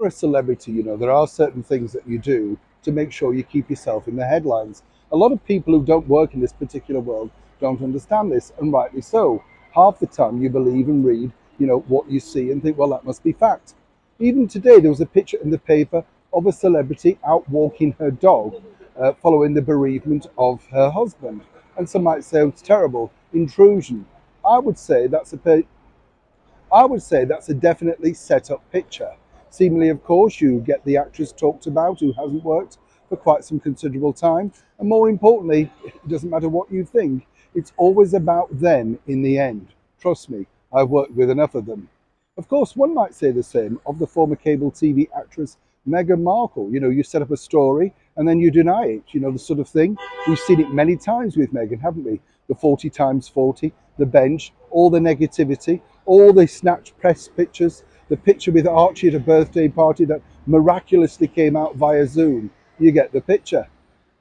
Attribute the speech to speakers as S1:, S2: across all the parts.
S1: a celebrity, there are certain things that you do to make sure you keep yourself in the headlines. A lot of people who don't work in this particular world don't understand this, and rightly so. Half the time you believe and read, what you see and think, well, that must be fact. Even today, there was a picture in the paper of a celebrity out walking her dog following the bereavement of her husband. And some might say, oh, it's terrible, intrusion. I would say that's a definitely set up picture. Seemingly, of course, you get the actress talked about who hasn't worked for quite some considerable time. And more importantly, it doesn't matter what you think, it's always about them in the end. Trust me, I've worked with enough of them. Of course, one might say the same of the former cable TV actress Meghan Markle. You set up a story and then you deny it, the sort of thing. We've seen it many times with Meghan, haven't we? The 40 times 40, the bench, all the negativity, all the snatched press pictures, the picture with Archie at a birthday party that miraculously came out via Zoom. You get the picture.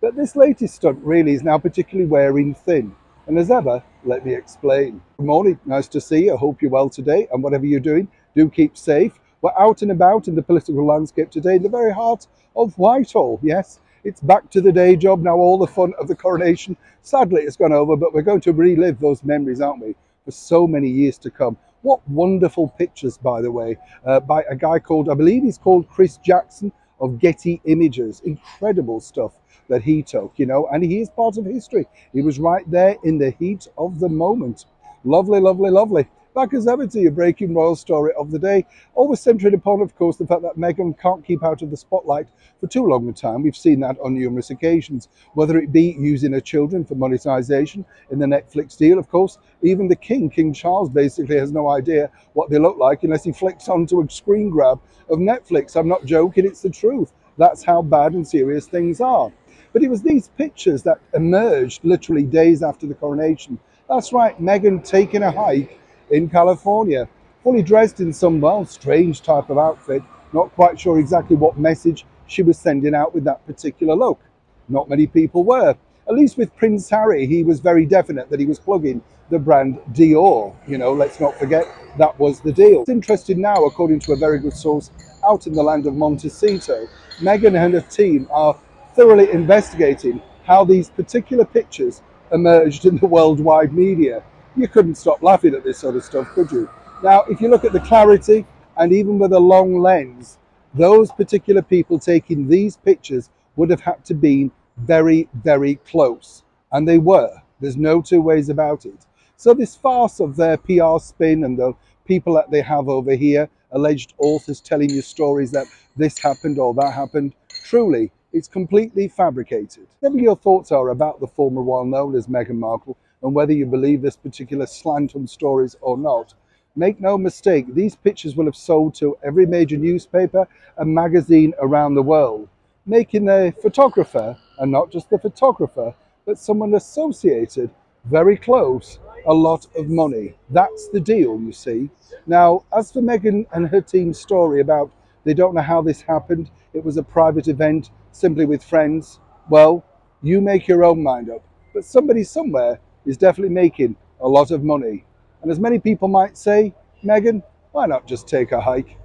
S1: But this latest stunt really is now particularly wearing thin. And as ever, let me explain. Good morning, nice to see you. I hope you're well today, and whatever you're doing, do keep safe. We're out and about in the political landscape today in the very heart of Whitehall. Yes, it's back to the day job now. All the fun of the coronation, sadly, it's gone over, but we're going to relive those memories, aren't we, for so many years to come. What wonderful pictures, by the way, by a guy called, I believe he's called Chris Jackson of Getty Images. Incredible stuff that he took, and he is part of history. He was right there in the heat of the moment. Lovely, lovely, lovely. Back as ever to your breaking royal story of the day, always centering upon, of course, the fact that Meghan can't keep out of the spotlight for too long a time. We've seen that on numerous occasions, whether it be using her children for monetization in the Netflix deal, of course. Even the King Charles, basically has no idea what they look like unless he flicks onto a screen grab of Netflix. I'm not joking, it's the truth. That's how bad and serious things are. But it was these pictures that emerged literally days after the coronation. That's right, Meghan taking a hike in California, fully dressed in some, well, strange type of outfit. Not quite sure exactly what message she was sending out with that particular look. Not many people were. At least with Prince Harry, he was very definite that he was plugging the brand Dior. Let's not forget that was the deal. It's interesting now, according to a very good source out in the land of Montecito, Meghan and her team are thoroughly investigating how these particular pictures emerged in the worldwide media. You couldn't stop laughing at this sort of stuff, could you? Now, if you look at the clarity, and even with a long lens, those particular people taking these pictures would have had to be very, very close. And they were. There's no two ways about it. So this farce of their PR spin and the people that they have over here, alleged authors telling you stories that this happened or that happened, truly, it's completely fabricated. Whatever your thoughts are about the former royal known as Meghan Markle, and whether you believe this particular slant on stories or not, make no mistake, these pictures will have sold to every major newspaper and magazine around the world, making the photographer, and not just the photographer, but someone associated very close, a lot of money. That's the deal, you see. Now, as for Meghan and her team's story about they don't know how this happened, it was a private event, simply with friends, well, you make your own mind up. But somebody somewhere is definitely making a lot of money. And as many people might say, Meghan, why not just take a hike?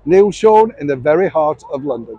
S1: Neil Sean in the very heart of London.